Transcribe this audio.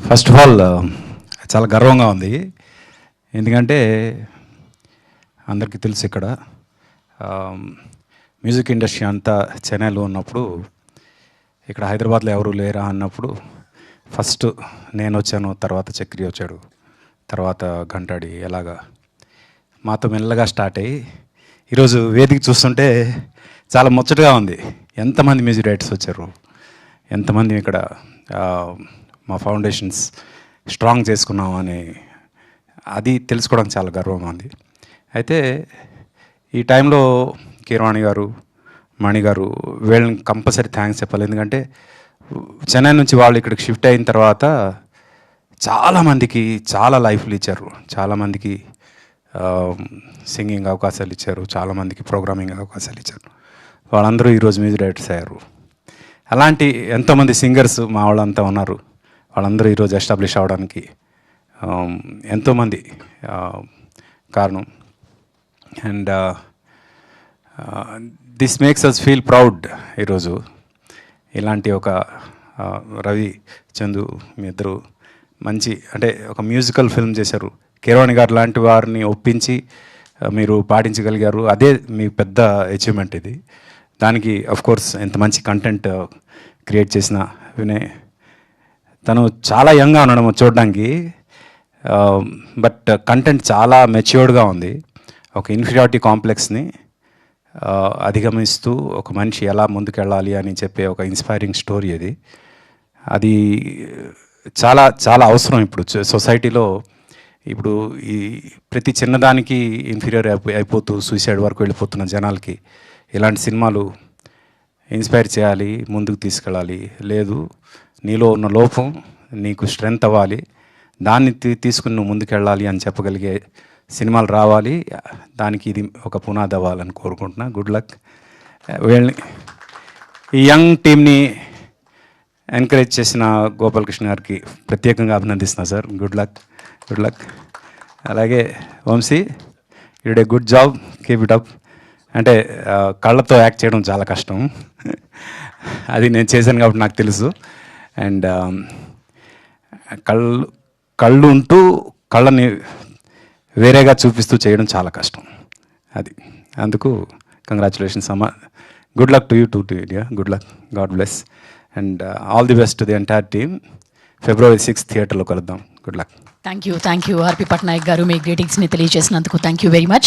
First of all చాలా గర్వంగా ఉంది. ఎందుకంటే అందరికీ తెలుసు ఇక్కడ మ్యూజిక్ ఇండస్ట్రీ అంతా చెన్నైలో ఉన్నప్పుడు ఇక్కడ హైదరాబాద్లో ఎవరు లేరా అన్నప్పుడు ఫస్ట్ నేను వచ్చాను, తర్వాత చక్రి వచ్చాడు, తర్వాత ఘంటాడి, ఎలాగా మాతో మెల్లగా స్టార్ట్ అయ్యి ఈరోజు వేదిక చూస్తుంటే చాలా ముచ్చటగా ఉంది. ఎంతమంది మ్యూజిక్ డైరెక్టర్స్ వచ్చారు, ఎంతమంది ఇక్కడ మా ఫౌండేషన్స్ స్ట్రాంగ్ చేసుకున్నాం అని అది తెలుసుకోవడానికి చాలా గర్వంగా ఉంది. అయితే ఈ టైంలో కీరవాణి గారు, మణి గారు వీళ్ళని కంపల్సరీ థ్యాంక్స్ చెప్పాలి. ఎందుకంటే చెన్నై నుంచి వాళ్ళు ఇక్కడికి షిఫ్ట్ అయిన తర్వాత చాలామందికి చాలా లైఫ్లు ఇచ్చారు, చాలామందికి సింగింగ్ అవకాశాలు ఇచ్చారు, చాలామందికి ప్రోగ్రామింగ్ అవకాశాలు ఇచ్చారు. వాళ్ళందరూ ఈరోజు మ్యూజిక్ డైరెక్టర్స్ అయ్యారు. అలాంటి ఎంతోమంది సింగర్స్ మా వాళ్ళంతా ఉన్నారు. వాళ్ళందరూ ఈరోజు ఎస్టాబ్లిష్ అవ్వడానికి ఎంతోమంది కారణం. And this makes us feel proud. ఈరోజు ఇలాంటి ఒక రవి, చందు మీ ఇద్దరు మంచి అంటే ఒక మ్యూజికల్ ఫిల్మ్ చేశారు. కీరవాణి గారు లాంటి వారిని ఒప్పించి మీరు పాటించగలిగారు. అదే మీ పెద్ద అచీవ్మెంట్ ఇది. దానికి కోర్స్ ఎంత మంచి కంటెంట్ క్రియేట్ చేసిన వినయ్, తను చాలా యంగ్గా ఉన్నాడు చూడడానికి, బట్ కంటెంట్ చాలా మెచ్యూర్డ్గా ఉంది. ఒక ఇన్ఫీరియారిటీ కాంప్లెక్స్ని అధిగమిస్తూ ఒక మనిషి ఎలా ముందుకెళ్ళాలి అని చెప్పే ఒక ఇన్స్పైరింగ్ స్టోరీ అది. అది చాలా చాలా అవసరం ఇప్పుడు సొసైటీలో. ఇప్పుడు ఈ ప్రతి చిన్నదానికి ఇన్ఫీరియర్ అయిపోతూ సూసైడ్ వరకు వెళ్ళిపోతున్న జనాలకి ఇలాంటి సినిమాలు ఇన్స్పైర్ చేయాలి, ముందుకు తీసుకెళ్ళాలి. లేదు, నీలో ఉన్న లోపం నీకు స్ట్రెంగ్త్ అవ్వాలి, దాన్ని తీసుకుని నువ్వు ముందుకెళ్ళాలి అని చెప్పగలిగే సినిమాలు రావాలి. దానికి ఇది ఒక పునాది అవ్వాలని కోరుకుంటున్నా. Good luck. వీళ్ళని ఈ యంగ్ టీమ్ని ఎంకరేజ్ చేసిన గోపాలకృష్ణ గారికి ప్రత్యేకంగా అభినందిస్తున్నా sir. Good luck, good luck. అలాగే Vamsi, you did a good job, keep it up. అంటే కళ్ళతో యాక్ట్ చేయడం చాలా కష్టం, అది నేను చేశాను కాబట్టి నాకు తెలుసు. అండ్ కళ్ళు ఉంటూ కళ్ళని వేరేగా చూపిస్తూ చేయడం చాలా కష్టం. అది అందుకు కంగ్రాచులేషన్స్ అమ్మా. Good luck to you two India. Good luck, God bless, and all the best to the entire team. February 6th థియేటర్లో కలుద్దాం. Good luck. థ్యాంక్ యూ ఆర్పి పట్నాయక్ గారు, మీ గ్రీటింగ్స్ని తెలియజేసినందుకు థ్యాంక్ యూ వెరీ మచ్.